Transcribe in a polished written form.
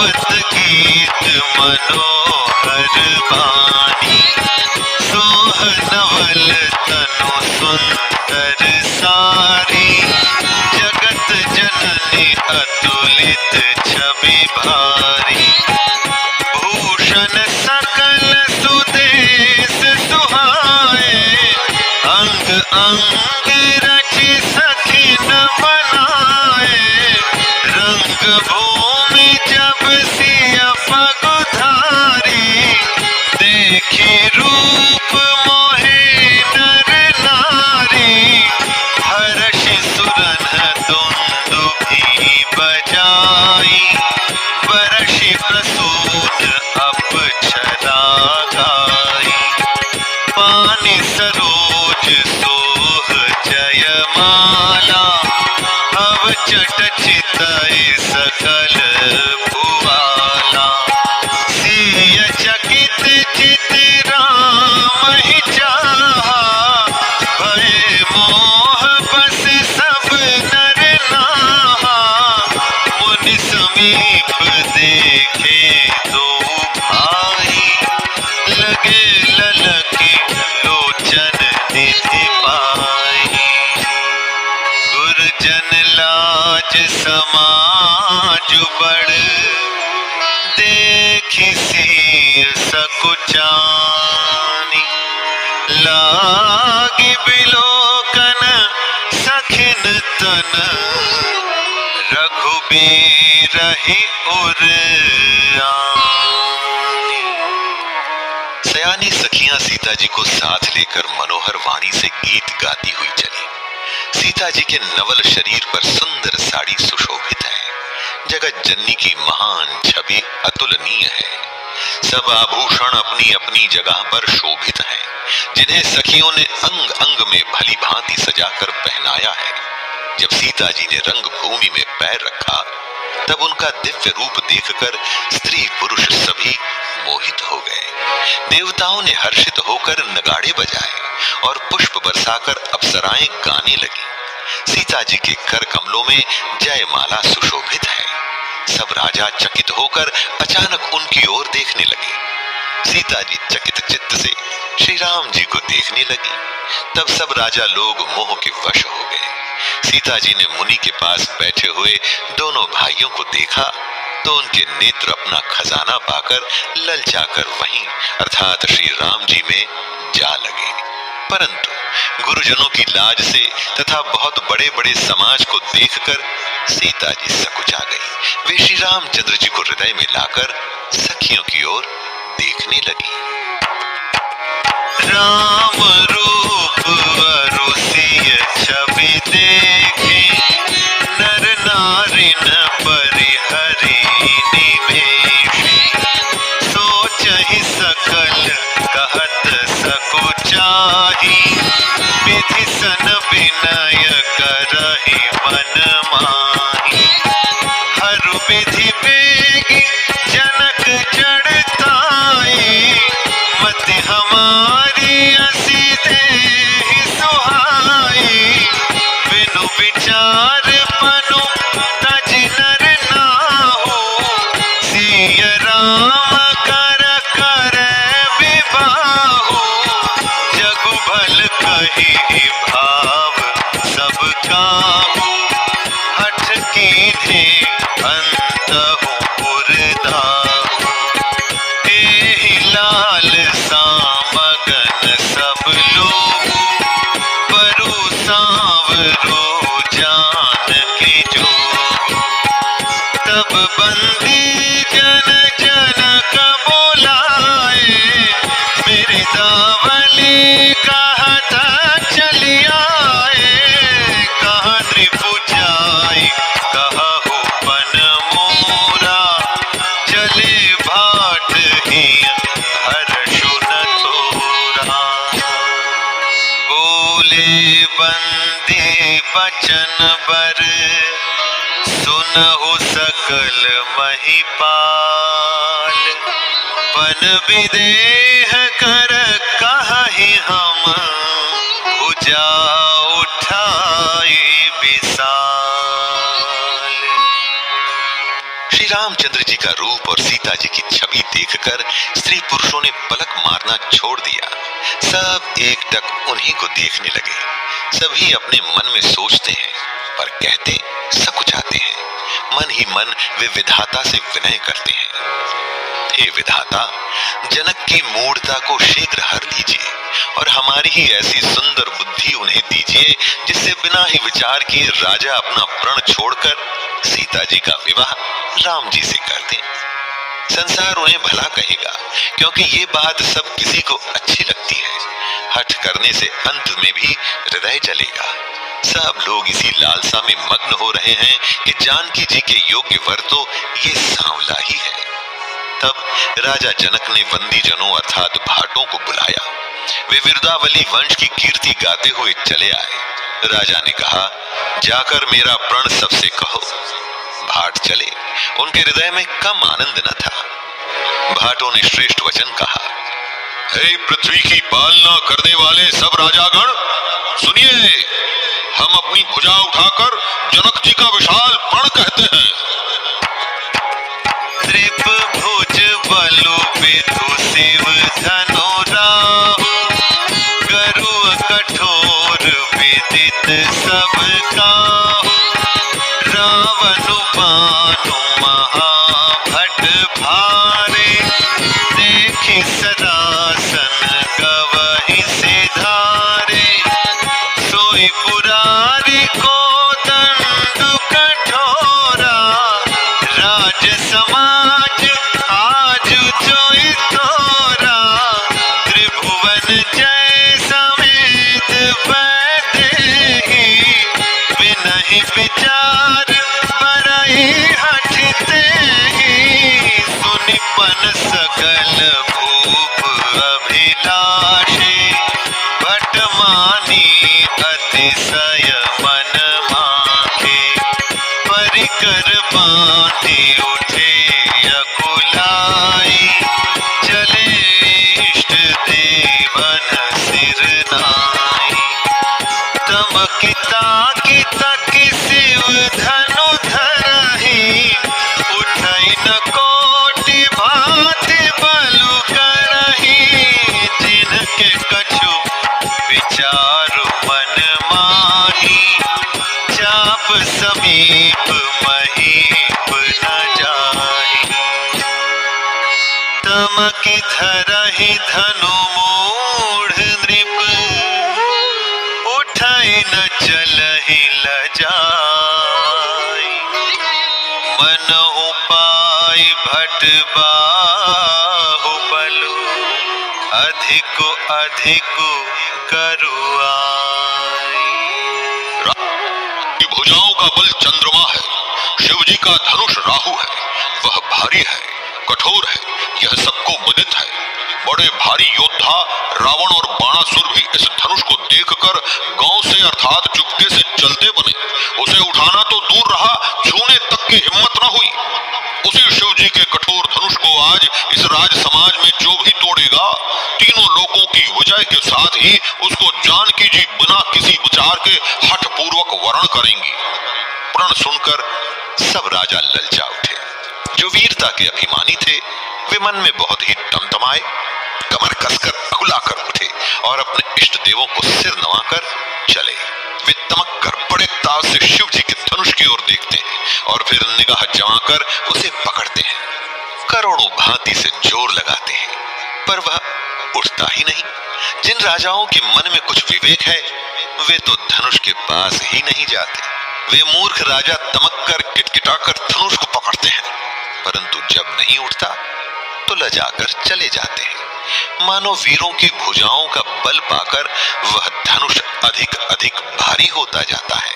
गावत गीत मनोहर बानी, सोहनवल तनु सुंदर सारी, जगत जननी अतुलित छवि भारी। भूषण सकल सुदेश सुहाए, अंग अंग रचि सखिन बनाए। रंग भूमि जब सिया पगुधारी, देखी रूप मोहे नर नारी। हर्षि सुरन दुंदुभि बजाई, बरषि प्रसूत अपछरा गाई। पानि सरोज सोह जयमाला, अव चट चितय सकल भुआला। सिय चकित चित राम ही चाहा, भय मोह बस सब नर नाहा। मुनि समीप देखे दो भाई, लगे ललकी लोचन निधि पाई। गुरजन लाज समाज बड़, देखि सिय सकुचानी। लागी बिलोकन सखिन तन, रघुबीर ही उर आनी। सयानी सखियां सीता जी को साथ लेकर मनोहर वाणी से गीत गाती हुई चली। सीता जी के नवल शरीर पर सुंदर साड़ी सुशोभित है। जगत जननी की महान छवि अतुलनीय है। सब आभूषण अपनी अपनी जगह पर शोभित हैं, जिन्हें सखियों ने अंग अंग में भली भांति सजाकर पहनाया है। जब सीता जी ने रंग भूमि में पैर रखा, तब उनका दिव्य रूप देखकर स्त्री पुरुष सभी मोहित हो गए। देवताओं ने हर्षित होकर नगाड़े बजाए और पुष्प बरसाकर अप्सराएं गाने लगी। सीता जी के कर कमलों में जयमाला सुशोभित है। सब राजा चकित होकर अचानक उनकी ओर देखने लगे। सीता जी चकित चित्त से श्री राम जी को देखने लगी। तब सब राजा लोग मोह के वश हो गए। सीता जी ने मुनि के पास बैठे हुए दोनों भाइयों को देखा तो उनके नेत्र अपना खजाना पाकर ललचाकर वहीं अर्थात श्री राम जी में जा लगे। परंतु गुरुजनों की लाज से तथा बहुत बड़े बड़े समाज को देखकर सीता जी सकुचा गई। वे श्री रामचंद्र जी को हृदय में लाकर सखियों की ओर देखने लगी। राम रूप अरुसिय छवि देखे, नर नारी न परिहरि निमेषे। सोचहि सकल कहत सकुचाही, विधि सन विनय करहि मन माही। हरु विधि बेगी जनक जड़ताई, मति हमारी असी देहि सुहाई। बिनु विचार पनु तज नर नाहु, सिय राम कर कर विबाहु। जगु भल कहि भाव सब काहू, हठ कीन्हे अंतहु पुरदाहु। एहि लाल सामगन सब लोगु, बरु सांवरो जानकी जोगु। तब बंदी जन जनक बोलाए, मेरे दावली कहत चली आए। कहा त्रिभुजाई कहु पन मोरा, चले भाट ही हर्षु न तोरा। बोले बंदी बचन बर, सुनहु सकल महिपाल। पन विदेह कर कहि हम, भुजा उठाई विशाल। श्री रामचंद्र जी का रूप और सीता जी की छवि देखकर स्त्री पुरुषों ने पलक मारना छोड़ दिया। सब एकटक उन्हीं को देखने लगे। सभी अपने मन में सोचते हैं पर कहते सकुचाते हैं। मन ही मन वे विधाता से विनय करते हैं, हे विधाता, जनक की मूढ़ता को शीघ्र हर लीजिए और हमारी ही ऐसी सुंदर बुद्धि उन्हें दीजिए जिससे बिना ही विचार किए राजा अपना प्रण छोड़कर सीता जी का विवाह राम जी से कर दें। संसार उन्हें भला कहेगा क्योंकि ये बात सब किसी को अच्छी लगती है। हठ करने से अंत में भी हृदय जलेगा। सब लोग इसी लालसा में मग्न हो रहे हैं कि जानकी जी के योग्य वर तो ये सांवला ही है। तब राजा जनक ने बंदीजनों अर्थात भाटों को बुलाया। वे विरदावली वंश की कीर्ति गाते हुए चले आए। राजा ने कहा, जाकर मेरा प्रण सबसे कहो। भाट चले। उनके हृदय में कम आनंद न था। भाटों ने श्रेष्ठ वचन कहा, हे पृथ्वी की पालना करने वाले सब राजागण, सुनिए, हम अपनी भुजा उठाकर जनक जी का विशाल प्रण कहते हैं। त्रिप भुज बलु विधु शिव धनु राहु, गरुड़ कठोर विदित सब काहू, रावण बानु महाभट भारे, देखि सरासन गवहि सिधारे, सोई पुरारी को दंड कठोरा, राज समाज आज जोई तोरा, त्रिभुवन जय समेत बैठे, बिनहि विचार बरई हठते, सुनिपन सकल भूप अभिलाषे, भट मानी अतिशय मन माखे, परिकर बांधे उठे अकुलाई, चले इष्ट देवन सिर नाई, तमकिता की तक शिव धनु धरहि, उठै न कोटि भांति बलु करहि, जिनके कछु विचारु मन माही, चाप समीप महीप न जाहि, तमकि धरहि धनु मूढ़ नृप, उठै न चलहि लजाई, मनहु पाई भट बाहुबलु, अधिक अधिक करुआई। भुजाओं का बल चंद्रमा है, शिव जी का धनुष राहु है, वह भारी है, कठोर है, यह सबको मुदित है। बड़े भारी योद्धा रावण और बाणासुर भी इस धनुष को देखकर गांव से अर्थात चुपके से चलते बने। उसे उठाना तो दूर रहा, छूने तक की हिम्मत न हुई। उसी शिव जी के कठोर धनुष को आज इस राज समाज में जो भी तोड़ेगा, तीनों लोगों की विजय के साथ ही उसको जानकी जी बिना किसी विचार के हठ पूर्वक वरण करेंगी। प्रण सुनकर सब राजा ललचा उठे। जो वीरता के अभिमानी थे वे मन में बहुत ही तमतमाए, कमर कसकर अकुलाकर उठे और अपने इष्ट देवों को सिर नवाकर चले। वे तमक कर बड़े ताव से शिव जी के धनुष की ओर देखते हैं और फिर निगाह जमाकर उसे पकड़ते हैं। करोड़ों भांति से जोर लगाते हैं पर वह उठता ही नहीं। जिन राजाओं के मन में कुछ विवेक है वे तो धनुष के पास ही नहीं जाते। वे मूर्ख राजा तमक कर किटकिटाकर धनुष को पकड़ते हैं, परंतु जब नहीं उठता तो लजाकर चले जाते हैं। मानो वीरों की भुजाओं का बल पाकर वह धनुष अधिक अधिक भारी होता जाता है।